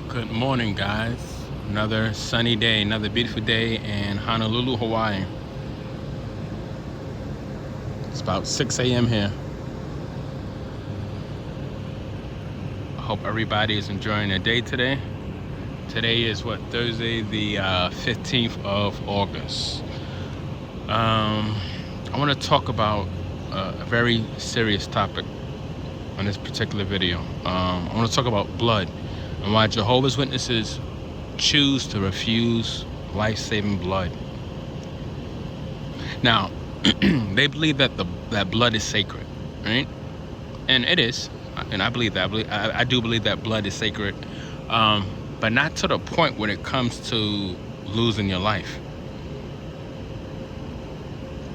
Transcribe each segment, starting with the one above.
Good morning, guys. Another sunny day, another beautiful day in Honolulu, Hawaii. It's about 6 a.m. here. I hope everybody is enjoying their day today. Today is Thursday, the 15th of August. I want to talk about a very serious topic on this particular video. I want to talk about blood and why Jehovah's Witnesses choose to refuse life-saving blood. Now, they believe that that blood is sacred, right? And it is, and I believe that. I do believe that blood is sacred, but not to the point when it comes to losing your life.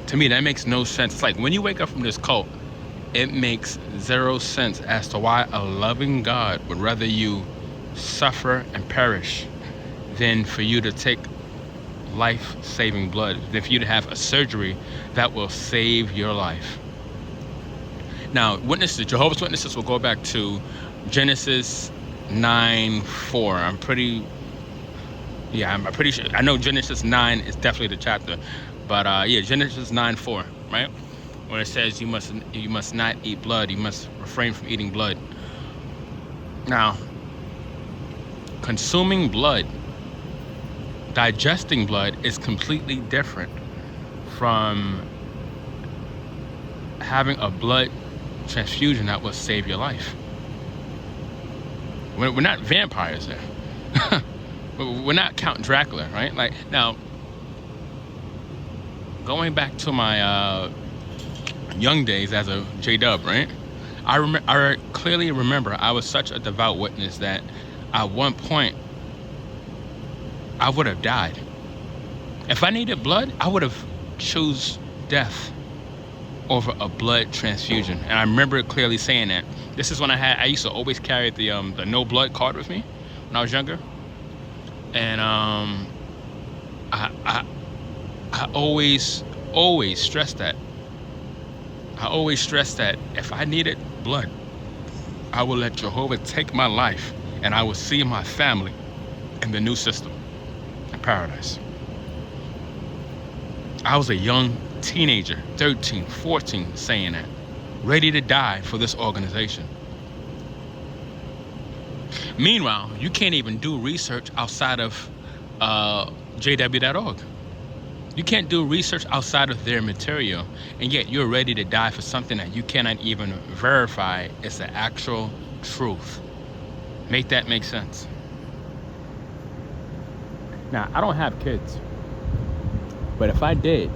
To me, that makes no sense. It's like when you wake up from this cult, it makes zero sense as to why a loving God would rather you suffer and perish than for you to take life-saving blood, than for you to have a surgery that will save your life. Now, Jehovah's Witnesses will go back to Genesis 9:4. I'm pretty sure. I know Genesis 9 is definitely the chapter, but Genesis 9:4, right? When it says you must not eat blood, you must refrain from eating blood. Now, consuming blood, digesting blood is completely different from having a blood transfusion that will save your life. We're not vampires there. We're not Count Dracula, right? Like, now, going back to my young days as a J-Dub, right? I clearly remember I was such a devout witness that at one point I would have died. If I needed blood, I would have chose death over a blood transfusion. And I remember clearly saying that. This is when I used to always carry the no blood card with me when I was younger. And I always stressed that. I always stressed that if I needed blood, I would let Jehovah take my life and I would see my family in the new system, in paradise. I was a young teenager, 13, 14, saying that, ready to die for this organization. Meanwhile, you can't even do research outside of jw.org. You can't do research outside of their material, and yet you're ready to die for something that you cannot even verify is the actual truth. Make that make sense. Now, I don't have kids, but if I did,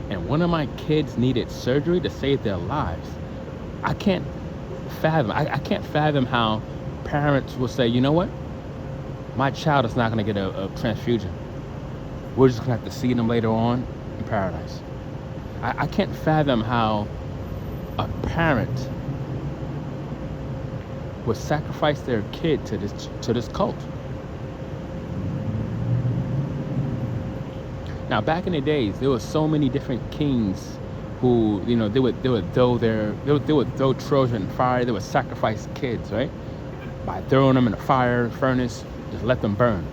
and one of my kids needed surgery to save their lives, I can't fathom. I can't fathom how parents will say, you know what? My child is not going to get a transfusion. We're just going to have to see them later on in paradise. I can't fathom how a parent would sacrifice their kid to this cult. Now, back in the days, there were so many different kings who, they would throw children in fire. They would sacrifice kids, right? By throwing them in a fire furnace, just let them burn.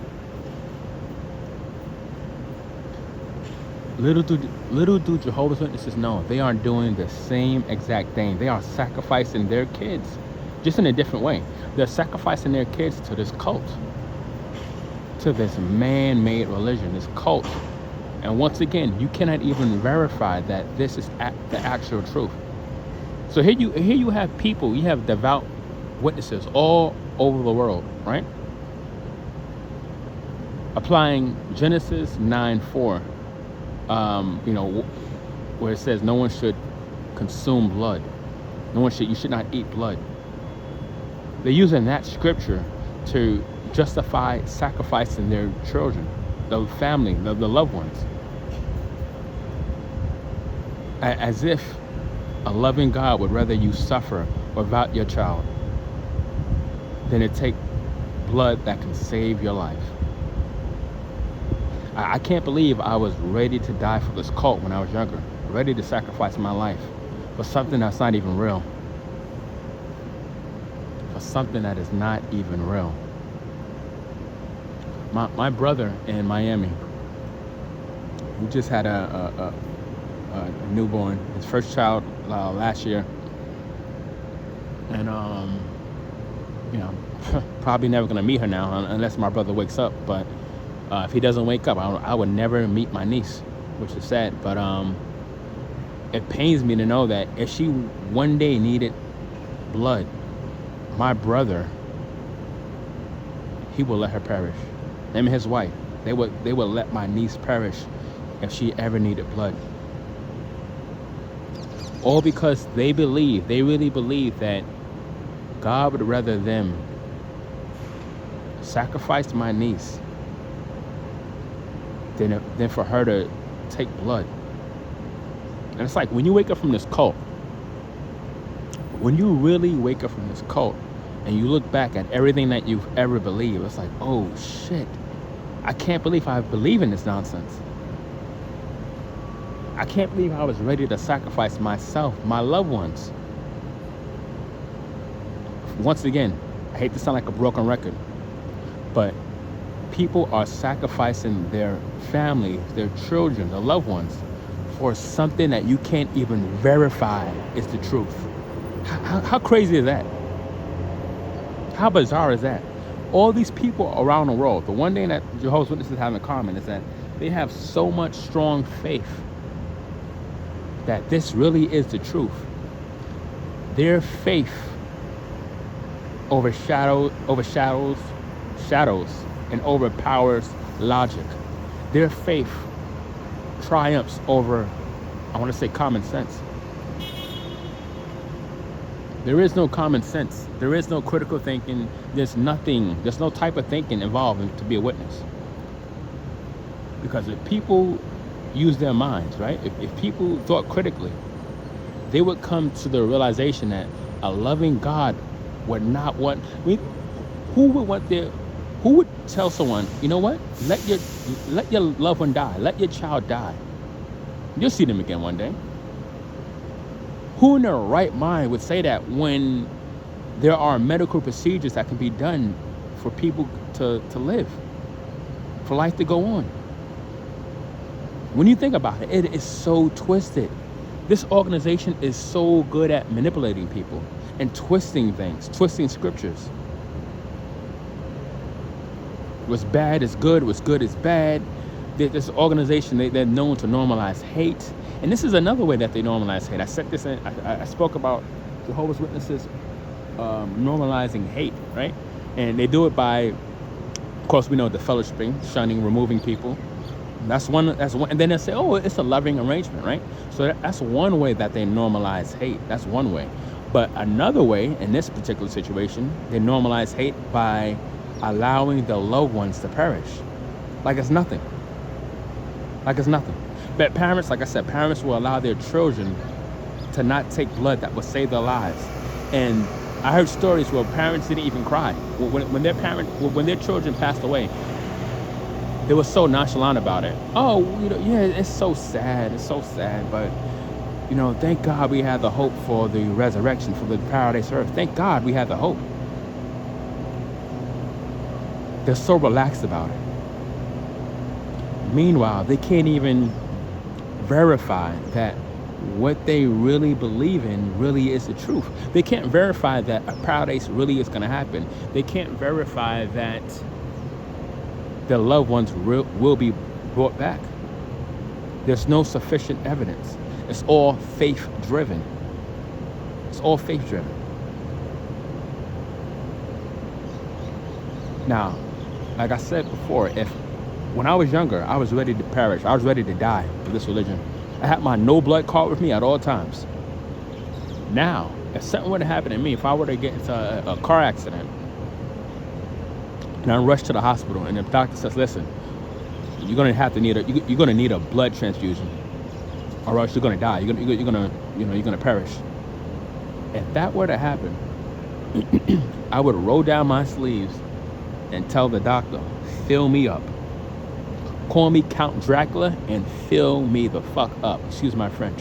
Little do Jehovah's Witnesses know they are doing the same exact thing. They are sacrificing their kids, just in a different way. They're sacrificing their kids to this cult, to this man-made religion, this cult. And once again, you cannot even verify that this is the actual truth. So here you have people, you have devout witnesses all over the world, right? Applying Genesis 9:4. Where it says no one should consume blood. You should not eat blood. They're using that scripture to justify sacrificing their children, the family, the loved ones. As if a loving God would rather you suffer without your child than to take blood that can save your life. I can't believe I was ready to die for this cult when I was younger, ready to sacrifice my life for something that's not even real. For something that is not even real. My brother in Miami, he just had a newborn, his first child last year, and you know, probably never gonna meet her now unless my brother wakes up. But if he doesn't wake up, I would never meet my niece, which is sad. But it pains me to know that if she one day needed blood, my brother, he will let her perish. Him and his wife, they would let my niece perish if she ever needed blood. All because they really believe that God would rather them sacrifice my niece than for her to take blood. And it's like when you wake up from this cult, when you really wake up from this cult and you look back at everything that you've ever believed, it's like, oh shit, I can't believe I believe in this nonsense. I can't believe I was ready to sacrifice myself, my loved ones. Once again, I hate to sound like a broken record, but people are sacrificing their families, their children, their loved ones for something that you can't even verify is the truth. How crazy is that? How bizarre is that? All these people around the world, the one thing that Jehovah's Witnesses have in common is that they have so much strong faith that this really is the truth. Their faith overshadows and overpowers logic. Their faith triumphs over, I want to say, common sense. There is no common sense. There is no critical thinking. There's no type of thinking involved to be a witness. Because if people use their minds, right? If people thought critically, they would come to the realization that a loving God would not want, who would tell someone, you know what? Let your loved one die. Let your child die. You'll see them again one day. Who in their right mind would say that when there are medical procedures that can be done for people to live, for life to go on? When you think about it, it is so twisted. This organization is so good at manipulating people and twisting things, twisting scriptures. What's bad is good, what's good is bad. This organization, they're known to normalize hate. And this is another way that they normalize hate. I said this, I spoke about Jehovah's Witnesses normalizing hate, right? And they do it by, of course, we know the fellowshipping, shunning, removing people. That's one, and then they say, oh, it's a loving arrangement, right? So that's one way that they normalize hate. That's one way. But another way, in this particular situation, they normalize hate by allowing the loved ones to perish. Like it's nothing. Like it's nothing. But parents, like I said, parents will allow their children to not take blood that will save their lives. And I heard stories where parents didn't even cry. When their children passed away, they were so nonchalant about it. Oh, yeah, it's so sad. It's so sad. But, thank God we had the hope for the resurrection, for the paradise earth. Thank God we had the hope. They're so relaxed about it. Meanwhile, they can't even verify that what they really believe in really is the truth. They can't verify that a paradise really is going to happen. They can't verify that their loved ones will be brought back. There's no sufficient evidence. It's all faith driven. It's all faith driven. Now, like I said before, when I was younger, I was ready to perish. I was ready to die for this religion. I had my no blood card with me at all times. Now, if something were to happen to me, if I were to get into a car accident and I rush to the hospital and the doctor says, listen, you're gonna need a blood transfusion, or else you're gonna die. You're gonna perish. If that were to happen, I would roll down my sleeves and tell the doctor, fill me up. Call me Count Dracula and fill me the fuck up. Excuse my French.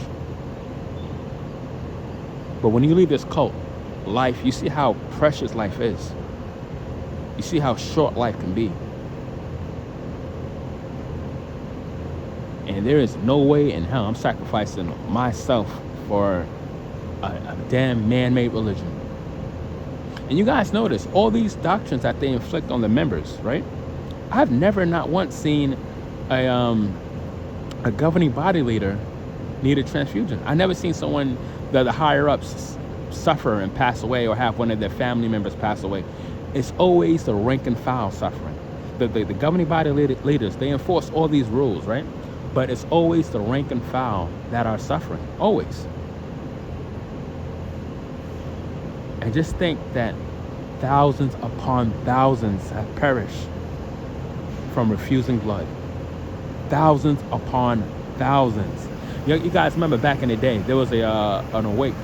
But when you leave this cult, life, you see how precious life is. You see how short life can be. And there is no way in hell I'm sacrificing myself for a damn man-made religion. And you guys notice all these doctrines that they inflict on the members, right? I've never not once seen a governing body leader need a transfusion. I never seen someone, the higher ups, suffer and pass away, or have one of their family members pass away. It's always the rank and file suffering. The governing body leaders, they enforce all these rules, right? But it's always the rank and file that are suffering, always. And just think that thousands upon thousands have perished from refusing blood. Thousands upon thousands. You guys remember back in the day, there was an awake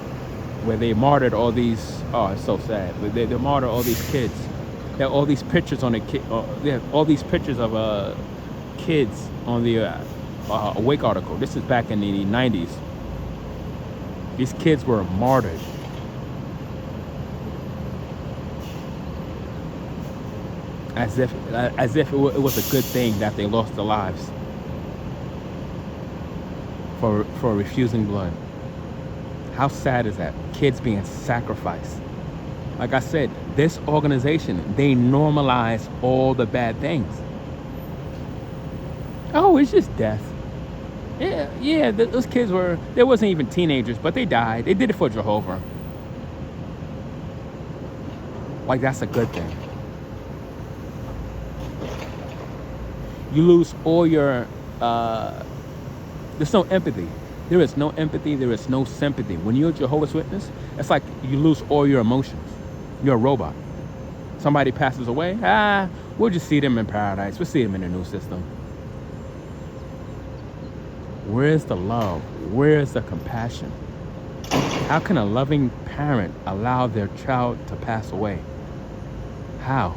where they martyred all these, oh, it's so sad. They martyred all these kids. There are all these pictures on the kid. They have all these pictures of kids on the awake article. This is back in the 90s. These kids were martyred. As if it was a good thing that they lost their lives for refusing blood. How sad is that? Kids being sacrificed. Like I said, this organization, they normalize all the bad things. Oh, it's just death. Yeah, those kids they wasn't even teenagers, but they died. They did it for Jehovah. Like that's a good thing. You lose all your, there's no empathy. There is no empathy, there is no sympathy. When you're a Jehovah's Witness, it's like you lose all your emotions. You're a robot. Somebody passes away, we'll just see them in paradise. We'll see them in the new system. Where's the love? Where's the compassion? How can a loving parent allow their child to pass away? How?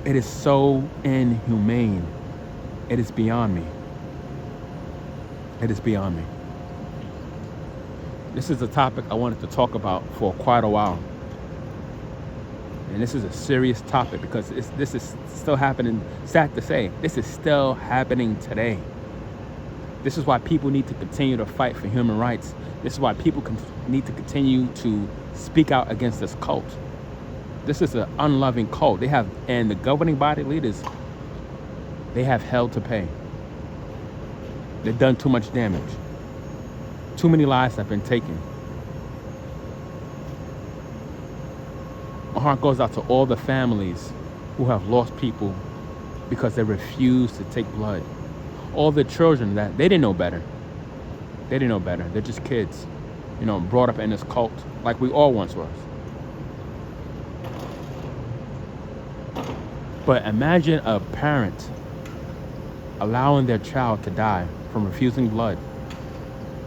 It is so inhumane. It is beyond me. It is beyond me. This is a topic I wanted to talk about for quite a while. And this is a serious topic because this is still happening. Sad to say, this is still happening today. This is why people need to continue to fight for human rights. This is why people need to continue to speak out against this cult. This is an unloving cult. And the governing body leaders, they have hell to pay. They've done too much damage. Too many lives have been taken. My heart goes out to all the families who have lost people because they refuse to take blood. All the children that they didn't know better. They didn't know better. They're just kids, brought up in this cult like we all once was. But imagine a parent allowing their child to die from refusing blood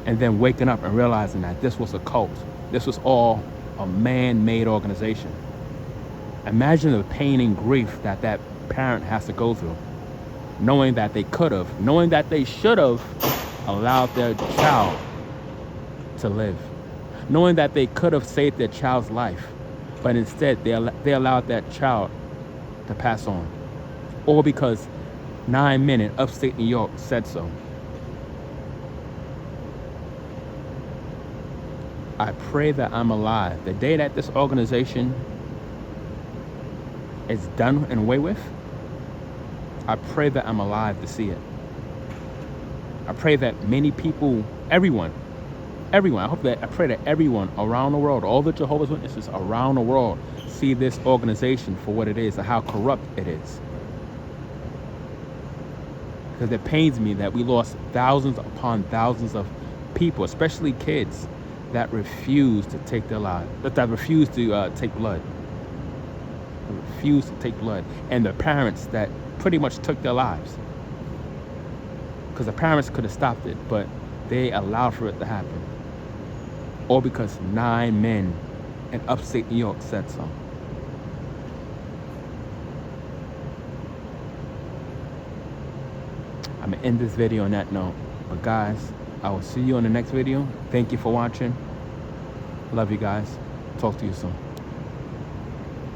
and then waking up and realizing that this was a cult. This was all a man-made organization. Imagine the pain and grief that parent has to go through, knowing that they could have, knowing that they should have allowed their child to live, knowing that they could have saved their child's life, but instead they allowed that child to pass on, all because 9 men in upstate New York said so. I pray that I'm alive. The day that this organization is done and away with, I pray that I'm alive to see it. I pray that many people, everyone, I pray that everyone around the world, all the Jehovah's Witnesses around the world, see this organization for what it is and how corrupt it is. Because it pains me that we lost thousands upon thousands of people, especially kids, that refuse to take their lives, that refuse to take blood. Refuse to take blood. And the parents that pretty much took their lives. Because the parents could have stopped it, but they allowed for it to happen. All because 9 men in upstate New York said so. I'm gonna end this video on that note. But guys, I will see you in the next video. Thank you for watching. Love you guys. Talk to you soon.